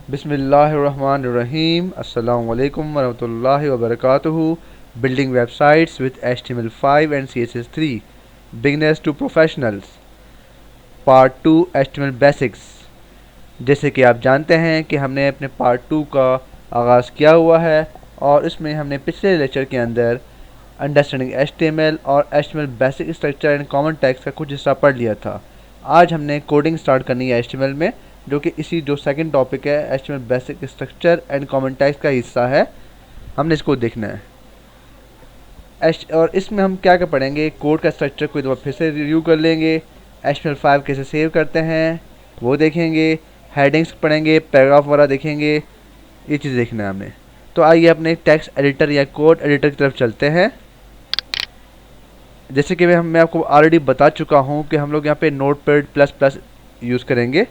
बिस्मिल्लाहिर्रहमानिर्रहीम। अस्सलामु अलैकुम वरहमतुल्लाहि वबरकातुहू। Building websites with HTML5 and CSS3 beginners to professionals part 2 HTML basics. जैसे कि आप जानते हैं कि हमने अपने पार्ट 2 का आगाज़ किया हुआ है और इसमें हमने पिछले लेक्चर के अंदर अंडरस्टैंडिंग HTML और HTML basic structure and common tags का कुछ हिस्सा पढ़ लिया था। आज हमने कोडिंग स्टार्ट करनी है HTML में, जो कि इसी जो सेकंड टॉपिक है HTML basic structure and common tags का हिस्सा है। हमने इसको देखना है और इसमें हम क्या क्या पढ़ेंगे। कोड का स्ट्रक्चर को एक बार फिर से रिव्यू कर लेंगे। HTML5 कैसे सेव करते हैं वो देखेंगे। हेडिंग्स पढ़ेंगे, पैराग्राफ वगैरह देखेंगे। ये चीज़ देखना है हमें। तो आइए अपने टेक्स्ट एडिटर या कोड एडिटर की तरफ चलते हैं। जैसे कि मैं आपको ऑलरेडी बता चुका हूँ कि हम लोग यहाँ पे नोटपैड प्लस प्लस यूज़ करेंगे।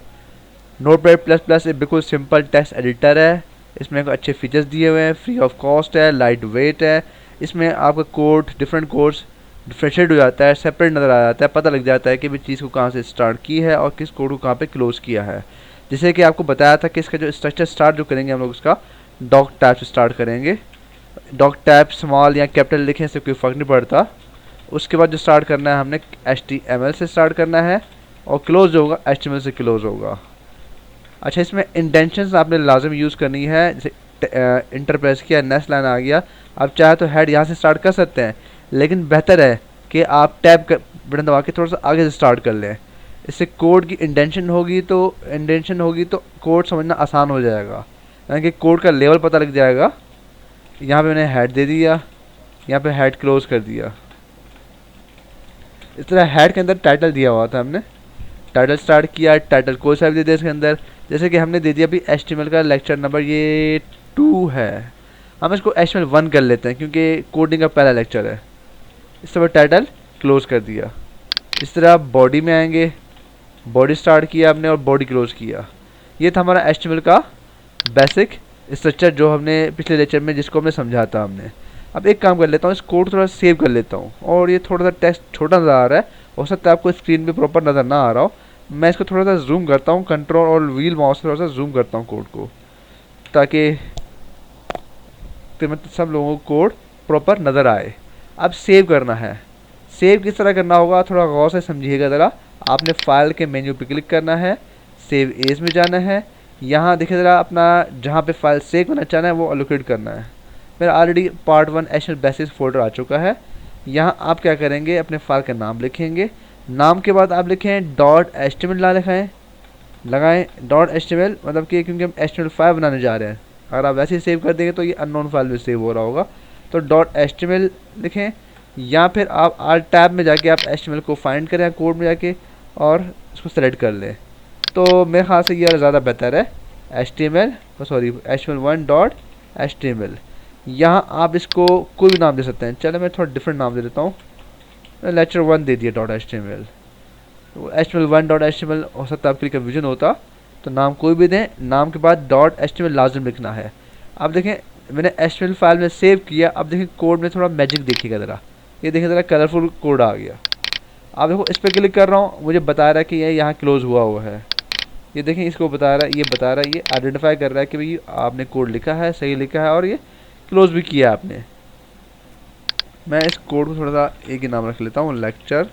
नोटपैड प्लस प्लस एक बिल्कुल सिंपल टेक्स्ट एडिटर है। इसमें अच्छे फीचर्स दिए हुए हैं, फ्री ऑफ कॉस्ट है, लाइट वेट है। इसमें आपका कोड डिफरेंट कोड्स डिफ्रेंशिएट हो जाता है, सेपरेट नज़र आ जाता है, पता लग जाता है कि भी चीज़ को कहाँ से स्टार्ट की है और किस कोड को कहाँ पे क्लोज़ किया है। जैसे कि आपको बताया था कि इसका जो स्ट्रक्चर स्टार्ट जो करेंगे हम लोग उसका डॉक टैब से स्टार्ट करेंगे। डॉक टैब स्मॉल या कैपिटल लिखे से कोई फ़र्क नहीं पड़ता। उसके बाद जो स्टार्ट करना है हमने HTML से स्टार्ट करना है और क्लोज जो होगा HTML से क्लोज होगा। अच्छा, इसमें इंटेंशंस आपने लाजम यूज़ करनी है। जैसे इंटर प्रेस किया, नेक्स्ट लाइन आ गया। आप चाहे तो हेड यहाँ से स्टार्ट कर सकते हैं, लेकिन बेहतर है कि आप टैब बटन दबा के थोड़ा सा आगे से स्टार्ट कर लें। इससे कोड की इंटेंशन होगी तो कोड समझना आसान हो जाएगा, यानी कि कोड का लेवल पता लग जाएगा। यहाँ पे मैंने हेड दे दिया, यहाँ पे हेड क्लोज कर दिया। इस तरह हेड के अंदर टाइटल दिया हुआ था, हमने टाइटल स्टार्ट किया, टाइटल कोई सा भी दे दिया इसके अंदर। जैसे कि हमने दे दिया अभी HTML का लेक्चर नंबर ये 2 है। हम इसको HTML1 कर लेते हैं क्योंकि कोडिंग का पहला लेक्चर है। इस तरह टाइटल क्लोज कर दिया। इस तरह बॉडी में आएंगे, बॉडी स्टार्ट किया हमने और बॉडी क्लोज किया। ये था हमारा HTML का बेसिक स्ट्रक्चर जो हमने पिछले लेक्चर में जिसको हमने समझा था हमने। अब एक काम कर लेता हूँ, इस कोड थोड़ा सेव कर लेता हूँ। और ये थोड़ा सा टेक्स्ट छोटा नज़र आ रहा है, हो सकता है आपको स्क्रीन पे प्रॉपर नज़र ना आ रहा हो। मैं इसको थोड़ा सा जूम करता हूँ, कंट्रोल और व्हील माउस से थोड़ा सा जूम करता हूँ कोड को, ताकि मतलब सब लोगों को कोड प्रॉपर नज़र आए। अब सेव करना है। सेव किस तरह करना होगा थोड़ा गौर से समझिएगा ज़रा। आपने फाइल के मेन्यू पे क्लिक करना है, सेव एज में जाना है। यहाँ देखिए ज़रा, अपना जहाँ पे फाइल सेव करना चाहना है वो एलोकेट करना है। मेरा already part 1 HTML basics folder आ चुका है। यहाँ आप क्या करेंगे, अपने फाइल का नाम लिखेंगे। नाम के बाद आप लिखें .html लगाएं .html, मतलब कि क्योंकि हम HTML5 बनाने जा रहे हैं। अगर आप वैसे ही सेव कर देंगे तो ये अननोन फाइल में सेव हो रहा होगा। तो .html लिखें, या फिर आप आल टैब में जाके आप HTML को फाइंड करें कोड में जाके और इसको सेलेक्ट कर लें। तो मेरे ख्याल से ये ज़्यादा बेहतर है। HTML1.html। यहाँ आप इसको कोई भी नाम दे सकते हैं। चलो मैं थोड़ा डिफरेंट नाम दे देता हूँ, लेक्चर 1 दे दिया .html। HTML1.html हो सकता है आपके लिए कन्फ्यूजन होता, तो नाम कोई भी दें। नाम के बाद .html लाजिम लिखना है। अब देखें मैंने HTML फाइल में सेव किया। अब देखें कोड में थोड़ा मैजिक देखिएगा ज़रा, ये देखिए ज़रा कलरफुल कोड आ गया। अब देखो इस पर क्लिक कर रहा हूँ, मुझे बता रहा है कि ये यहाँ क्लोज हुआ है। ये देखें, इसको बता रहा है, ये बता रहा है, ये आइडेंटिफाई कर रहा है कि भाई आपने कोड लिखा है, सही लिखा है और ये क्लोज भी किया आपने। मैं इस कोड को थोड़ा सा एक ही नाम रख लेता हूँ, लेक्चर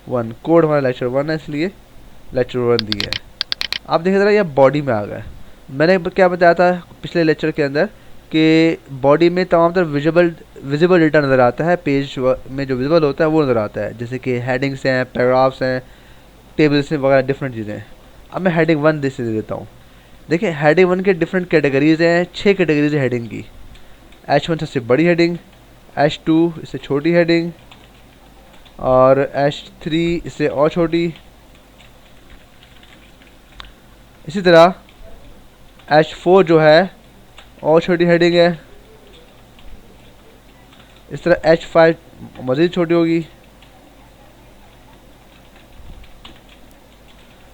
1। कोड हमारा लेक्चर 1 है, इसलिए लेक्चर 1 दिया है। आप देखिए ज़रा, ये बॉडी में आ गया। मैंने क्या बताया था पिछले लेक्चर के अंदर कि बॉडी में तमाम तरह विजिबल डेटा नज़र आता है। पेज में जो विजिबल होता है वो नज़र आता है, जैसे कि हेडिंग्स हैं, पैराग्राफ्स हैं, टेबल्स हैं वगैरह डिफरेंट चीज़ें। अब मैं हेडिंग 1 दे देता हूँ। देखिए हेडिंग 1 के डिफरेंट कैटेगरीज हैं, 6 कैटेगरीज है हेडिंग की। H1 सबसे बड़ी हेडिंग, H2 इससे छोटी हेडिंग, और H3 इससे और छोटी। इसी तरह H4 जो है और छोटी हेडिंग है। इस तरह H5 मज़ीद छोटी होगी,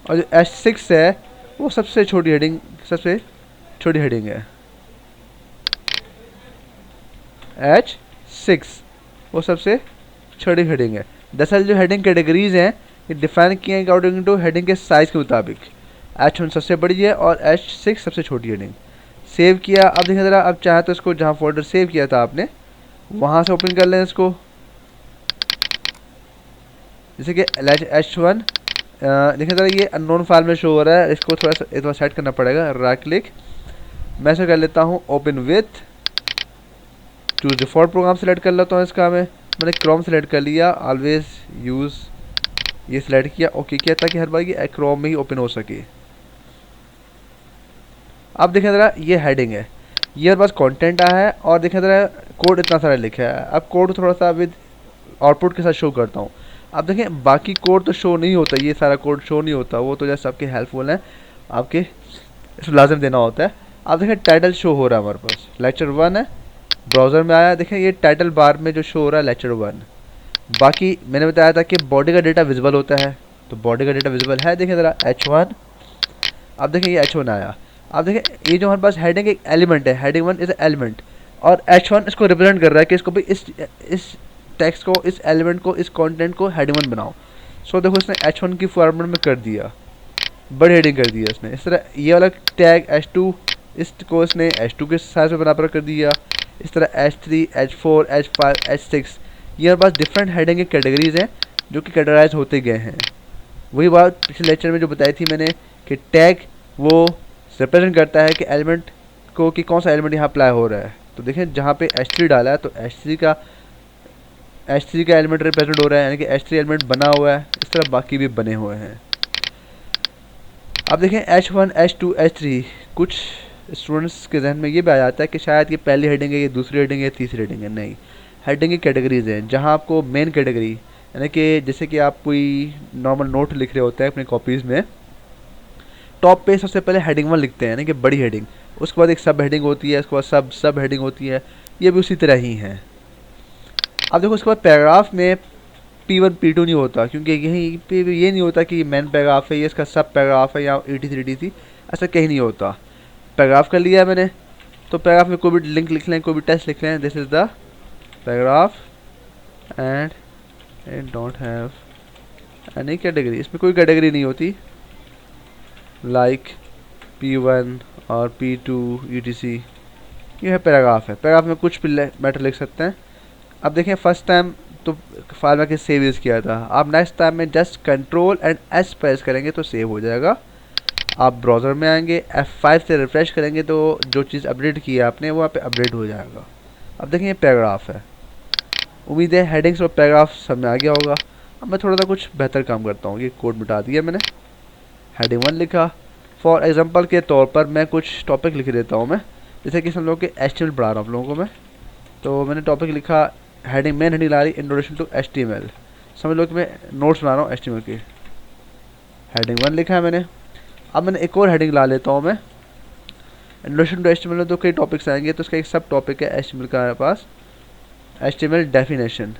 और जो H6 है वो सबसे छोटी हेडिंग है। H6 वो सबसे छोटी हेडिंग है। दरअसल जो हेडिंग कैटेगरीज हैं ये डिफाइन किए हैं अकॉर्डिंग टू हेडिंग के साइज़ के मुताबिक। H1 सबसे बड़ी है और H6 सबसे छोटी हेडिंग। सेव किया। अब देखिए ज़रा, अब चाहे तो इसको जहाँ फोल्डर सेव किया था आपने वहाँ से ओपन कर लें इसको। जैसे कि H1 देखिए ज़रा ये अननोन फाइल में शो हो रहा है, इसको थोड़ा सेट करना पड़ेगा। राइट क्लिक, मैं इसे कर लेता हूँ open with, choose default program select कर लेता हूँ इसका। मैंने क्रोम सेलेक्ट कर लिया, ऑलवेज यूज़ ये सिलेक्ट किया, ओके किया, ताकि हर बार ये क्रोम में ही ओपन हो सके। अब देखें ज़रा, ये हेडिंग है, ये हमारे पास कंटेंट आया है और देखें ज़रा कोड इतना सारा लिखा है। अब कोड थोड़ा सा विद आउटपुट के साथ शो करता हूँ। अब देखें बाकी कोड तो शो नहीं होता, ये सारा कोड शो नहीं होता, वो तो जैसे आपके हेल्पफुल है, आपके इसमें लाजम देना होता है। अब देखें टाइटल शो हो रहा है हमारे पास, लेक्चर 1 है, ब्राउज़र में आया, देखें ये टाइटल बार में जो शो हो रहा है लेक्चर 1। बाकी मैंने बताया था कि बॉडी का डेटा विजिबल होता है, तो बॉडी का डेटा विजिबल है, देखें ज़रा H1। अब देखें ये H1 आया। अब देखें ये जो हमारे पास हेडिंग एक एलिमेंट है, हेडिंग 1 इज़ एलिमेंट, और H1 इसको रिप्रेजेंट कर रहा है कि इसको भी इस टेक्स्ट को, इस एलिमेंट को, इस कंटेंट को हेडिंग 1 बनाओ। सो देखो इसने H1 की फॉर्मेट में कर दिया, बड़ी हेडिंग कर दिया इसने। इस तरह ये वाला टैग H2, इसको इसने H2 के साइज में बराबर कर दिया। इस तरह H3, H4, H5, H6, ये हमारे पास डिफरेंट हेडिंग के कैटेगरीज हैं जो कि कैटेगराइज होते गए हैं। वही बात पिछले लेक्चर में जो बताई थी मैंने कि टैग वो रिप्रेजेंट करता है कि एलिमेंट को, कि कौन सा एलिमेंट यहाँ अप्लाई हो रहा है। तो देखें जहाँ पे H3 डाला है तो H3 का एलिमेंट रिप्रेजेंट हो रहा है, यानी कि H3 एलिमेंट बना हुआ है। इस तरह बाकी भी बने हुए हैं। अब देखें H1, H2, H3, कुछ स्टूडेंट्स के जहन में ये भी आ जाता है कि शायद ये पहली हेडिंग है, ये दूसरी हेडिंग है, तीसरी हेडिंग है। नहीं, हेडिंग की कैटेगरीज हैं, जहाँ आपको मेन कैटेगरी, यानी कि जैसे कि आप कोई नॉर्मल नोट लिख रहे होते हैं अपने कॉपीज़ में, टॉप पे सबसे पहले हेडिंग 1 लिखते हैं, यानी कि बड़ी हेडिंग, उसके बाद एक सब हेडिंग होती है, उसके बाद सब हेडिंग होती है, ये भी उसी तरह ही हैं। अब देखो उसके बाद पैराग्राफ में P1 P2 नहीं होता, क्योंकि यहीं पे ये नहीं होता कि मेन पैराग्राफ है, ये इसका सब पैराग्राफ है, या ET3DT, ऐसा कहीं नहीं होता। पैराग्राफ कर लिया मैंने, तो पैराग्राफ में कोई भी लिंक लिख लें, कोई भी टेक्स्ट लिख लें, this is the paragraph and it don't have any category, इसमें कोई कैटेगरी नहीं होती, लाइक P1 और P2 ETC, ये है पैराग्राफ है। पैराग्राफ में कुछ भी मैटर लिख सकते हैं। अब देखें फर्स्ट टाइम तो फाइल में सेव यूज़ किया था, आप नेक्स्ट टाइम में just control and S press करेंगे तो सेव हो जाएगा। आप ब्राउज़र में आएंगे, F5 से रिफ्रेश करेंगे तो जो चीज़ अपडेट की है आपने वो वहाँ पे अपडेट हो जाएगा। अब देखें ये पैराग्राफ है, उम्मीद है हेडिंग्स और पैराग्राफ सब में आ गया होगा। अब मैं थोड़ा सा कुछ बेहतर काम करता हूँ, ये कोड मिटा दिया मैंने, हेडिंग 1 लिखा। फॉर एग्जांपल के तौर पर मैं कुछ टॉपिक लिख देता हूँ मैं, जैसे कि हम लोग के HTML पढ़ा रहा हूँ आप लोगों को मैं, तो मैंने टॉपिक लिखा, हेडिंग मेन हेडिंग ला रही इंट्रोडक्शन टू HTML, समझ लो कि मैं नोट्स बना रहा हूँ HTML की। हेडिंग 1 लिखा है मैंने। अब मैंने एक और हेडिंग ला लेता हूँ मैं, इंट्रोडक्शन टू HTML में तो कई टॉपिक्स आएंगे, तो उसका एक सब टॉपिक है HTML का हमारे पास, HTML डेफिनेशन।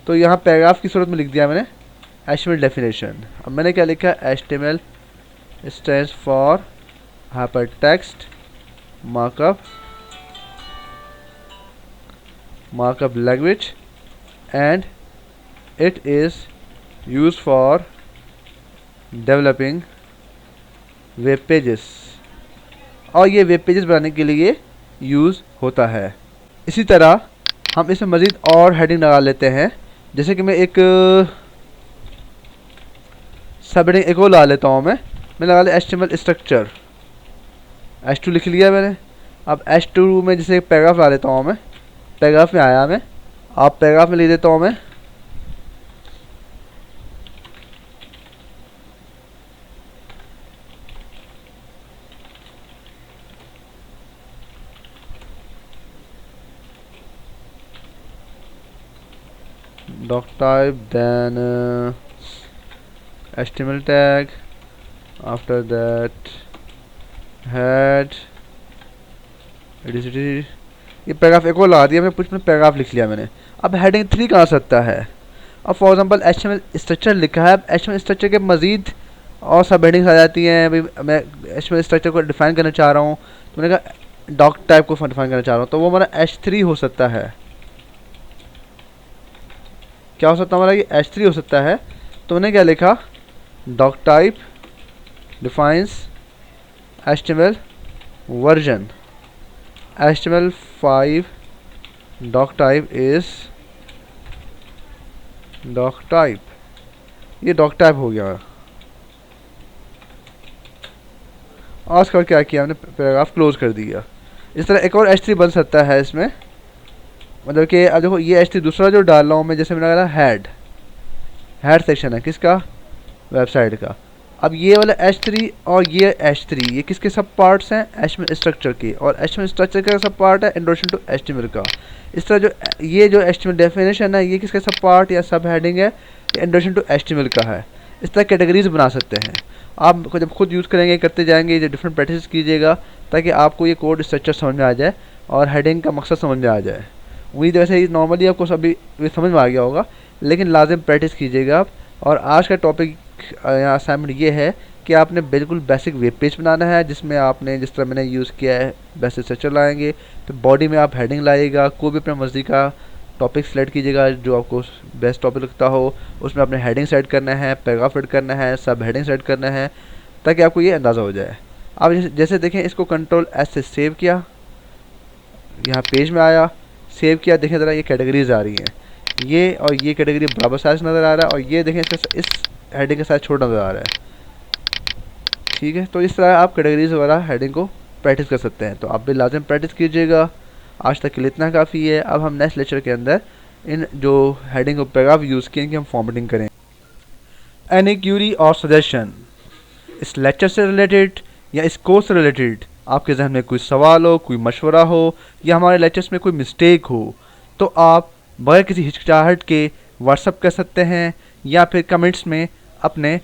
तो यहाँ पैराग्राफ की सूरत में लिख दिया मैंने HTML डेफिनेशन। अब मैंने क्या लिखा, HTML stands for hypertext markup language and it is use for developing web pages, और ये वेब पेजेस बनाने के लिए यूज़ होता है। इसी तरह हम इसमें मज़ीद और हेडिंग लगा लेते हैं, जैसे कि मैं एक सब हेडिंग एक और ला लेता हूँ मैं लगा लिया HTML स्ट्रक्चर, H2 लिख लिया मैंने। अब H2 में जैसे एक पैराग्राफ ला लेता हूँ मैं, पैराग्राफ में आया मैं, आप पैराग्राफ में लिख देता हूँ मैं doc type, then HTML tag, after that head, ये पैराग्राफ एक और लगा दिया मैंने, कुछ में पैराग्राफ लिख लिया मैंने। अब हेडिंग 3 कहाँ सकता है, अब फॉर एग्जांपल HTML स्ट्रक्चर लिखा है, अब HTML स्ट्रक्चर के मज़ीद और सब हेडिंग्स आ जाती हैं। अभी मैं HTML स्ट्रक्चर को डिफाइन करना चाह रहा हूँ, तो मैंने कहा डॉक टाइप को डिफाइन करना चाह रहा हूँ, तो वो हमारा H3 हो सकता है। क्या हो सकता है हमारा, ये H3 हो सकता है। तो मैंने क्या लिखा, doctype defines HTML version HTML5 doctype is doctype. ये डॉक टाइप हो गया। आज कर क्या किया हमने, पैराग्राफ क्लोज कर दिया। इस तरह एक और H3 बन सकता है इसमें, मतलब कि अब देखो ये H3 दूसरा जो डाल रहा हूँ मैं, जैसे मैंने कहा हेड सेक्शन है किसका, वेबसाइट का। अब ये वाला H3 और ये H3 ये किसके सब पार्ट्स हैं, HTML स्ट्रक्चर के, और HTML स्ट्रक्चर का सब पार्ट है इंट्रोडक्शन टू HTML का। इस तरह जो ये जो HTML डेफिनेशन है, ये किसका सब पार्ट या सब हेडिंग है, ये इंट्रोडक्शन टू HTML का है। इस तरह कैटेगरीज बना सकते हैं आप। जब खुद यूज़ करेंगे, करते जाएंगे, जो डिफरेंट प्रैक्टिस कीजिएगा, ताकि आपको ये कोड स्ट्रक्चर समझ में आ जाए और हेडिंग का मकसद समझ में आ जाए। वही वैसे ही नॉर्मली आपको सभी समझ में आ गया होगा, लेकिन लाजिम प्रैक्टिस कीजिएगा आप। और आज का टॉपिक या असाइनमेंट ये है कि आपने बिल्कुल बेसिक वेब पेज बनाना है, जिसमें आपने जिस तरह मैंने यूज़ किया है बेसिक स्ट्रक्चर लाएंगे। तो बॉडी में आप हेडिंग लाइएगा, कोई भी अपने मर्जी का टॉपिक सेलेक्ट कीजिएगा जो आपको बेस्ट टॉपिक लगता हो। उसमें आपने हेडिंग सेट करना है, पैराग्राफ सेट करना है, सब हेडिंग सेट करना है, ताकि आपको ये अंदाज़ा हो जाए। अब जैसे देखें, इसको Ctrl+S से सेव किया, यहाँ पेज में आया, सेव किया, देखें ज़रा ये कैटेगरीज आ रही हैं, ये और ये कैटेगरी बराबर साइज नज़र आ रहा है, और ये देखें इसका इस हेडिंग का साइज छोटा नज़र आ रहा है। ठीक है, तो इस तरह आप कैटेगरीज वगैरह हेडिंग को प्रैक्टिस कर सकते हैं। तो आप भी लाजिम प्रैक्टिस कीजिएगा। आज तक के लिए इतना काफ़ी है। अब हम नेक्स्ट लेक्चर के अंदर इन जो हेडिंग और पैराग्राफ यूज़ किए इनकी हम फॉर्मेटिंग करें। एनी क्यूरी और सजेशन इस लेक्चर से रिलेटेड या इस कोर्स से रिलेटेड, आपके जहन में कोई सवाल हो, कोई मशवरा हो, या हमारे लेक्चर्स में कोई मिस्टेक हो, तो आप बगैर किसी हिचकिचाहट के व्हाट्सअप कर सकते हैं या फिर कमेंट्स में अपने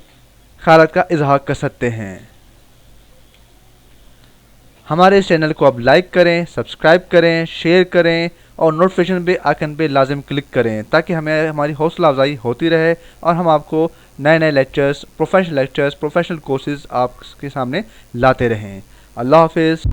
ख्यालात का इजहार कर सकते हैं। हमारे इस चैनल को आप लाइक करें, सब्सक्राइब करें, शेयर करें और नोटिफिकेशन पे आइकन पे लाजिम क्लिक करें, ताकि हमें हमारी हौसला अफजाई होती रहे और हम आपको नए नए लेक्चर्स, प्रोफेशनल कोर्सेज़ आपके सामने लाते रहें। अल्लाह हाफिज़।